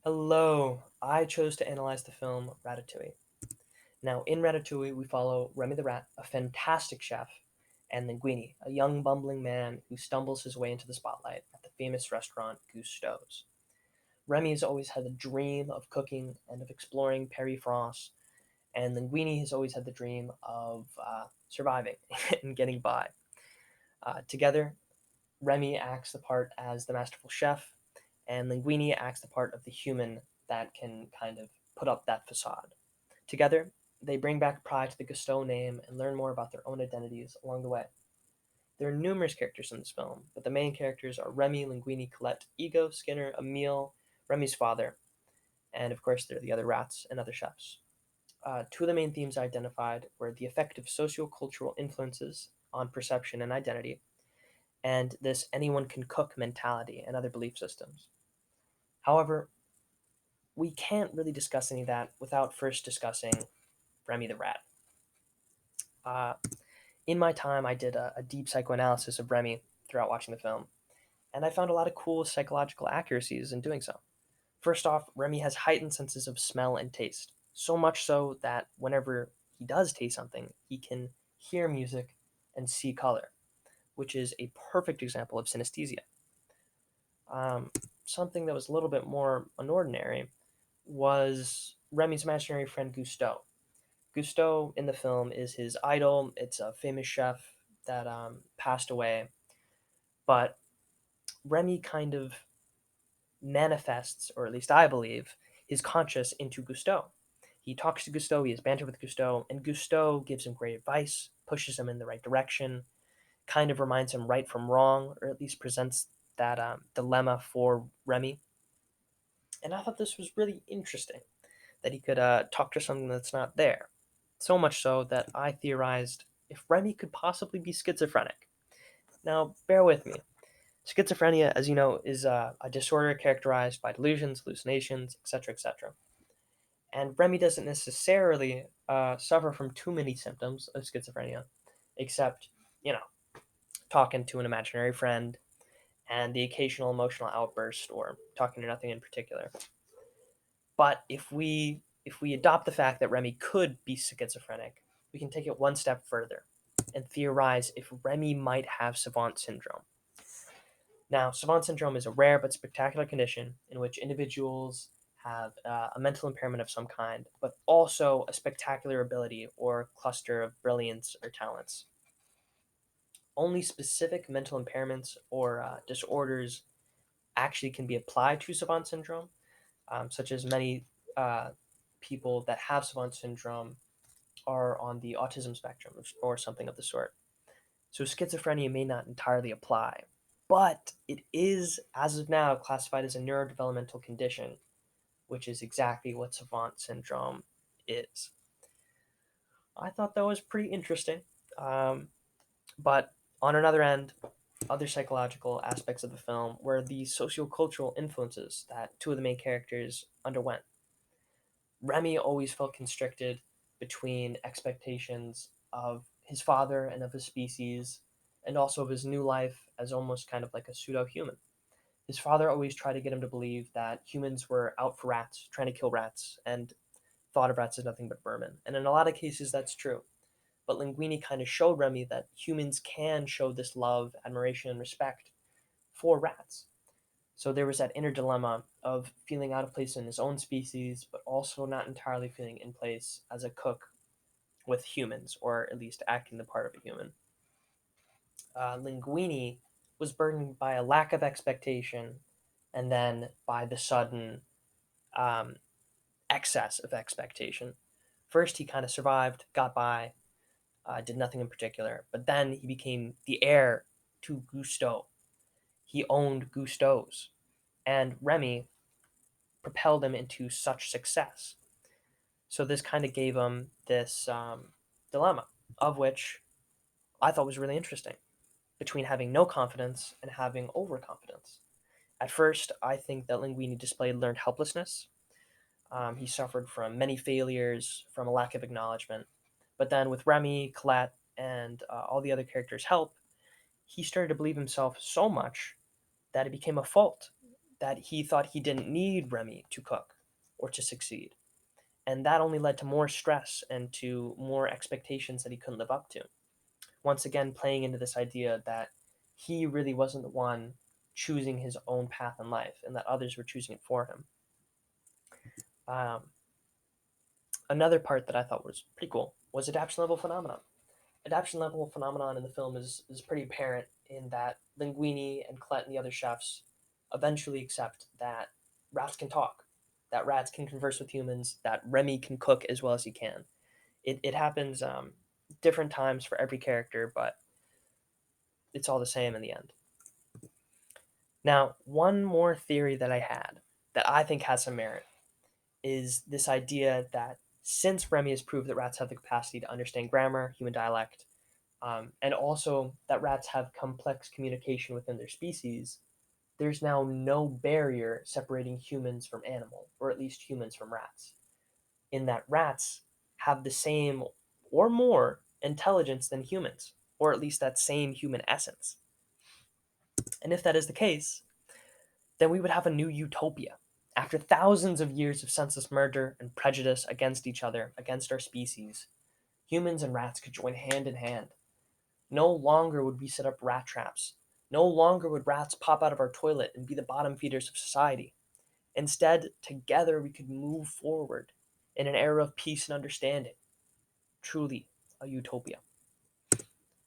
Hello, I chose to analyze the film Ratatouille. Now, in Ratatouille, we follow Remy the Rat, a fantastic chef, and Linguini, a young bumbling man who stumbles his way into the spotlight at the famous restaurant Cousteau's. Remy has always had the dream of cooking and of exploring Paris, France, and Linguini has always had the dream of surviving and getting by. Together, Remy acts the part as the masterful chef, and Linguini acts the part of the human that can kind of put up that facade. Together, they bring back pride to the Gusteau name and learn more about their own identities along the way. There are numerous characters in this film, but the main characters are Remy, Linguini, Colette, Ego, Skinner, Emile, Remy's father, and of course there are the other rats and other chefs. Two of the main themes I identified were the effect of socio-cultural influences on perception and identity, and this anyone can cook mentality and other belief systems. However, we can't really discuss any of that without first discussing Remy the Rat. Uh, in my time, I did a deep psychoanalysis of Remy throughout watching the film, and I found a lot of cool psychological accuracies in doing so. First off, Remy has heightened senses of smell and taste, so much so that whenever he does taste something, he can hear music and see color, which is a perfect example of synesthesia. Um, Something that was a little bit more unordinary was Remy's imaginary friend Gusteau. Gusteau in the film is his idol. It's a famous chef that passed away, but Remy kind of manifests, or at least I believe, his conscience into Gusteau. He talks to Gusteau, he has banter with Gusteau, and Gusteau gives him great advice, pushes him in the right direction, kind of reminds him right from wrong, or at least presents that dilemma for Remy. And I thought this was really interesting that he could talk to something that's not there. So much so that I theorized if Remy could possibly be schizophrenic. Now, bear with me. Schizophrenia, as you know, is a disorder characterized by delusions, hallucinations, etc., etc. And Remy doesn't necessarily suffer from too many symptoms of schizophrenia, except, you know, talking to an imaginary friend and the occasional emotional outburst or talking to nothing in particular. But if we adopt the fact that Remy could be schizophrenic, we can take it one step further and theorize if Remy might have savant syndrome. Now, savant syndrome is a rare but spectacular condition in which individuals have a mental impairment of some kind, but also a spectacular ability or cluster of brilliance or talents. Only specific mental impairments or disorders actually can be applied to savant syndrome, such as many uh, people that have savant syndrome are on the autism spectrum or something of the sort. So schizophrenia may not entirely apply, but it is, as of now, classified as a neurodevelopmental condition, which is exactly what savant syndrome is. I thought that was pretty interesting. Um, but on another end, other psychological aspects of the film were the sociocultural influences that two of the main characters underwent. Remy always felt constricted between expectations of his father and of his species, and also of his new life as almost kind of like a pseudo human. His father always tried to get him to believe that humans were out for rats, trying to kill rats, and thought of rats as nothing but vermin. And in a lot of cases, that's true. But Linguini kind of showed Remy that humans can show this love, admiration, and respect for rats. So there was that inner dilemma of feeling out of place in his own species, but also not entirely feeling in place as a cook with humans, or at least acting the part of a human. Linguini was burdened by a lack of expectation and then by the sudden um, excess of expectation. First, he kind of survived, got by, did nothing in particular, but then he became the heir to Gusteau. He owned Gusteau's, and Remy propelled him into such success. So this kind of gave him this dilemma, of which I thought was really interesting, between having no confidence and having overconfidence. At first, I think that Linguini displayed learned helplessness. He suffered from many failures, from a lack of acknowledgement. But then, with Remy, Colette, and all the other characters' help, he started to believe himself so much that it became a fault that he thought he didn't need Remy to cook or to succeed. And that only led to more stress and to more expectations that he couldn't live up to. Once again, playing into this idea that he really wasn't the one choosing his own path in life and that others were choosing it for him. Um, Another part that I thought was pretty cool was adaptation level phenomenon. Adaptation level phenomenon in the film is pretty apparent in that Linguini and Colette and the other chefs eventually accept that rats can talk, that rats can converse with humans, that Remy can cook as well as he can. It happens different times for every character, but it's all the same in the end. Now, one more theory that I had that I think has some merit is this idea that since Remy has proved that rats have the capacity to understand grammar, human dialect, and also that rats have complex communication within their species, there's now no barrier separating humans from animal, or at least humans from rats, in that rats have the same or more intelligence than humans, or at least that same human essence. And if that is the case, then we would have a new utopia. After thousands of years of senseless murder and prejudice against each other, against our species, humans and rats could join hand in hand. No longer would we set up rat traps. No longer would rats pop out of our toilet and be the bottom feeders of society. Instead, together we could move forward in an era of peace and understanding. Truly a utopia.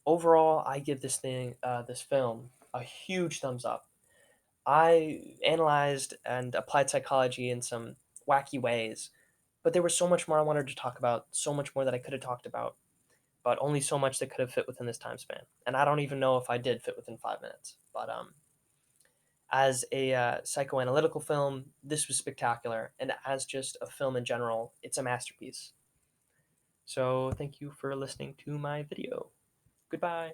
Overall, I give this film, a huge thumbs up. I analyzed and applied psychology in some wacky ways, but there was so much more I wanted to talk about, so much more that I could have talked about, but only so much that could have fit within this time span. And I don't even know if I did fit within 5 minutes. But as a psychoanalytical film, this was spectacular, and as just a film in general, it's a masterpiece. So thank you for listening to my video. Goodbye.